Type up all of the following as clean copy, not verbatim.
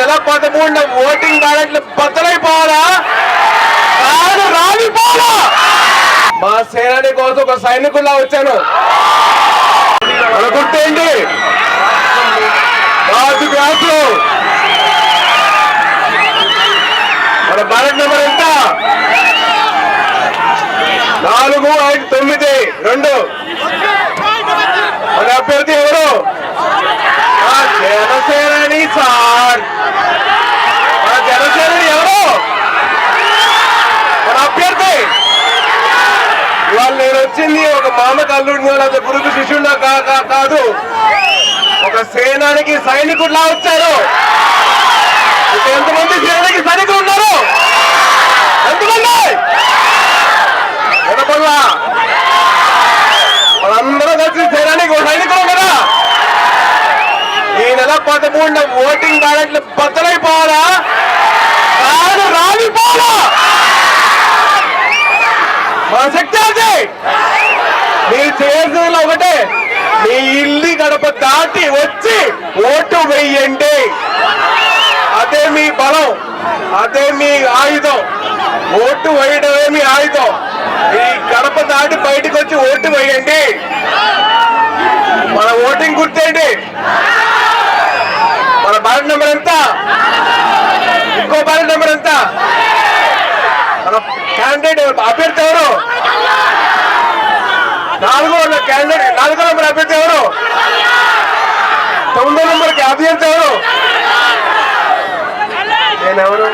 నెల 13న ఓటింగ్ బ్యాలెట్లు బద్దలైపోవాలా కాదు రాలిపోవాలా? మా సేనాని కోసం ఒక సైనికుల్లా వచ్చాను. అనుకుంటేంటి రాజు గ్లాసులు మన బ్యాలెట్ నెంబర్ ఎంత? 459 మన అభ్యర్థి ఎవరు? జనసేనాని సార్. మన జనసేనాని ఎవరు? మన అభ్యర్థి. ఇవాళ నేను వచ్చింది ఒక మామకు అల్లుడిని లేదా గురుకు శిష్యుడినా కాదు, ఒక సేనానికి సైనికుడిలా వచ్చారు. ఎంతమంది సేనానికి సైనికులు ఉన్నారు? ఎంతమంది? వినపల్లా వాళ్ళందరూ కలిసి సేనానికి సైనికులు కదా. ఈ నెల 13న ఓటింగ్ బ్యాలెట్లు బద్దలైపోవాలా కాదు రాలిపోవాలా? మన శక్తి అది. మీరు చేయాల్సిన ఒకటే, మీ ఇల్లు గడప దాటి వచ్చి ఓటు వేయండి. అదే మీ బలం, అదే మీ ఆయుధం. ఓటు వేయడమే మీ ఆయుధం. ఈ గడప దాటి బయటకు వచ్చి ఓటు వేయండి. మన ఓటింగ్ గుర్తేంటి? మన బ్యాలెట్ నెంబర్ ఎంత? ఇంకో బ్యాలెట్ నెంబర్ ఎంత? మన క్యాండిడేట్ అభ్యర్థి ఎవరు? 4వ క్యాండిడేట్ 4వ నెంబర్ అభ్యర్థి ఎవరు? 9వ నెంబర్కి అభ్యర్థి ఎవరు? నేనెవరు?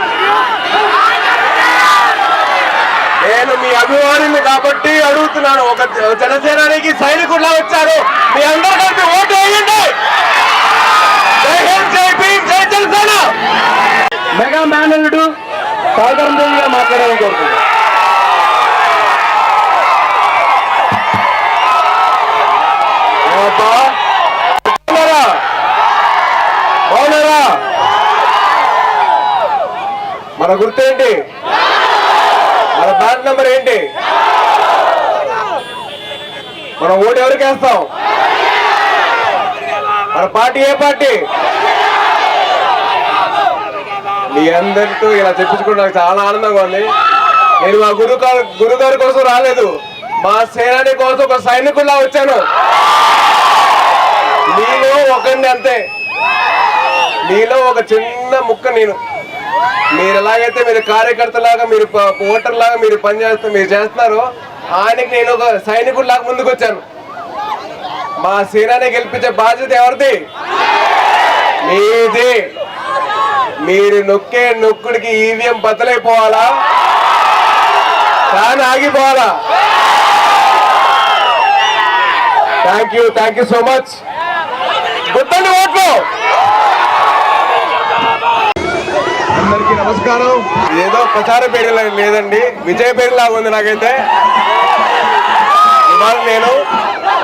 నేను మీ అభిమానిని కాబట్టి అడుగుతున్నాను. ఒక జనసేనానికి సైనికుల్లా వచ్చారు. మీ అందరూ కలిపి ఓటు వేయండి. జై హింద్, జై భీమ్, జై జనసేన. మెగా మేనల్లుడు సాగరం దేవిగా మాట్లాడాలని కోరుతున్నాను. బాగున్నారా? మన గుర్తేంటి? మన బ్యాలెట్ నెంబర్ ఏంటి? మనం ఓటు ఎవరికి వేస్తాం? మన పార్టీ ఏ పార్టీ? మీ అందరితో ఇలా చెప్పించుకుంటే నాకు చాలా ఆనందంగా ఉంది. నేను మా గురుగారి కోసం రాలేదు, మా సేనాని కోసం ఒక సైనికుల్లా వచ్చాను. నీలో ఒకరిని అంతే, నీలో ఒక చిన్న ముక్క నేను. మీరు ఎలాగైతే మీరు కార్యకర్తలాగా, మీరు ఓటర్ లాగా మీరు మీరు చేస్తున్నారో, ఆయనకి నేను ఒక సైనికుడిలాగా ముందుకు వచ్చాను. మా సేనాని గెలిపించే బాధ్యత ఎవరిది? మీది. మీరు నొక్కే నొక్కుడికి ఈవీఎం బద్దలైపోవాలా ఫ్యాన్ ఆగిపోవాలా? Thank you so much. గుర్తండి ఓట్లు. అందరికీ నమస్కారం. ఇదేదో ప్రచార పేరు లేదండి, విజయ పేరులాగా ఉంది నాకైతే. ఇవాళ నేను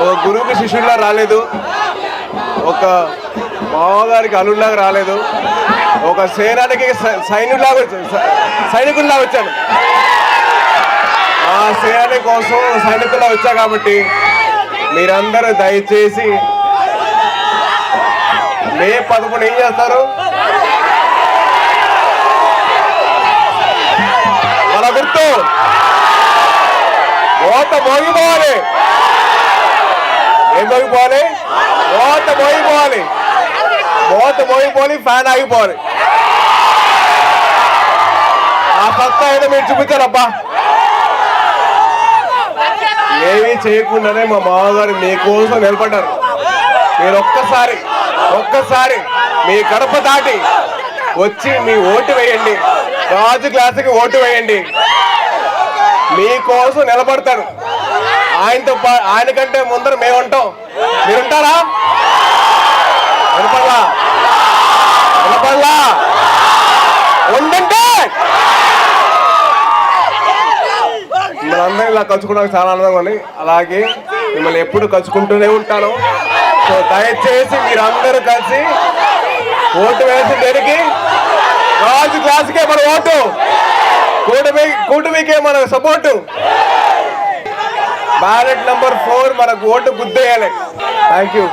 ఒక గురువుకి శిష్యుడిలా రాలేదు, ఒక మామగారికి అల్లుడిలాగా రాలేదు, ఒక సేనానికి సైనికుల్లా వచ్చాను. ఆ సేనాని కోసం సైనికుల్లా వచ్చా కాబట్టి మీరందరూ దయచేసి మే 11 ఏం చేస్తారు? మన గుర్తు ఓట మోగిపోవాలి. ఏం మోగిపోవాలి? ఓట మోగిపోవాలి. ఓట మోగిపోవాలి, ఫ్యాన్ ఆగిపోవాలి. ఆ సత్తా ఏదో మీరు చూపించారబ్బా. ఏమీ చేయకుండానే మా మామగారు మీకోసం నిలబడ్డారు. మీరు ఒక్కసారి మీ గడప దాటి వచ్చి మీ ఓటు వేయండి. రాజు గ్లాసుకి ఓటు వేయండి. మీకోసం నిలబడతారు. ఆయనకంటే ముందర మేము ఉంటాం. మీరుంటారా? వినపడలా? ఉందంటే మనందరం ఇలా కలుసుకోవడానికి చాలా ఆనందంగా ఉంది. అలాగే మిమ్మల్ని ఎప్పుడు కలుసుకుంటూనే ఉంటాను. సో దయచేసి మీరందరూ కలిసి ఓటు వేసి దేనికి? రాజు క్లాసుకే మన ఓటు, కూటమికే మన సపోర్టు. బ్యాలెట్ నెంబర్ 4 మనకు ఓటు గుద్దేయాలి. Thank you.